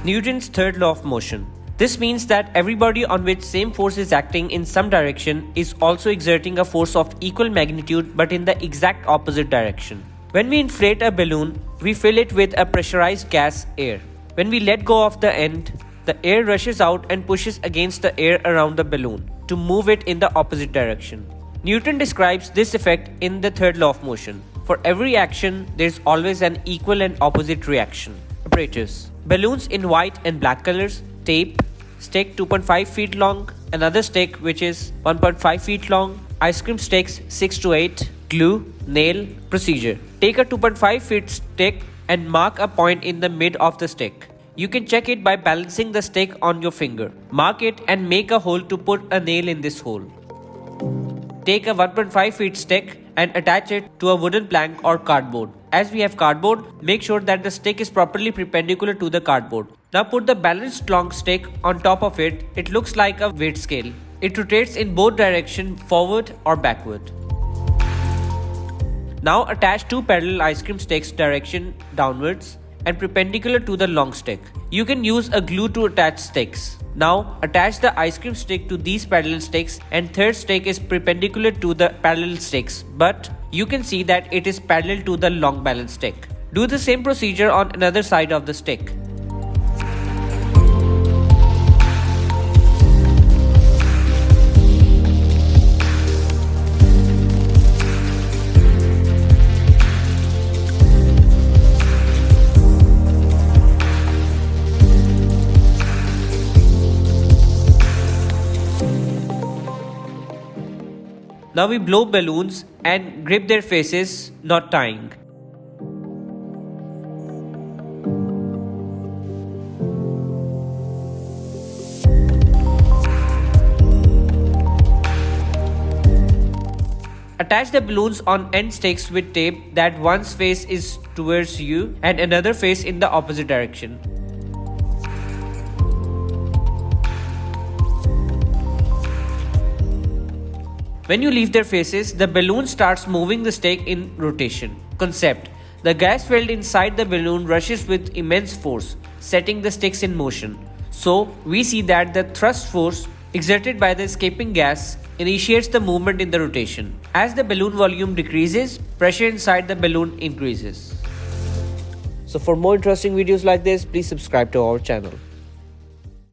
Newton's third law of motion. This means that every body on which same force is acting in some direction is also exerting a force of equal magnitude but in the exact opposite direction. When we inflate a balloon, we fill it with a pressurized gas, air. When we let go of the end, the air rushes out and pushes against the air around the balloon to move it in the opposite direction. Newton describes this effect in the third law of motion. For every action, there is always an equal and opposite reaction. Apparatus: balloons in white and black colors, tape, stick 2.5 feet long, another stick which is 1.5 feet long, ice cream sticks 6 to 8, glue, nail. Procedure: take a 2.5 feet stick and mark a point in the mid of the stick. You can check it by balancing the stick on your finger. Mark it and make a hole to put a nail in this hole. Take a 1.5 feet stick and attach it to a wooden plank or cardboard. As we have cardboard, make sure that the stick is properly perpendicular to the cardboard. Now put the balanced long stick on top of it. It looks like a weight scale. It rotates in both directions, forward or backward. Now attach two parallel ice cream sticks direction downwards and perpendicular to the long stick. You can use a glue to attach sticks. Now attach the ice cream stick to these parallel sticks, and third stick is perpendicular to the parallel sticks, but you can see that it is parallel to the long balance stick. Do the same procedure on another side of the stick. Now we blow balloons and grip their faces, not tying. Attach the balloons on end sticks with tape that one's face is towards you and another face in the opposite direction. When you leave their faces, the balloon starts moving the stick in rotation. Concept: the gas filled inside the balloon rushes with immense force, setting the sticks in motion. So, we see that the thrust force exerted by the escaping gas initiates the movement in the rotation. As the balloon volume decreases, pressure inside the balloon increases. So for more interesting videos like this, please subscribe to our channel.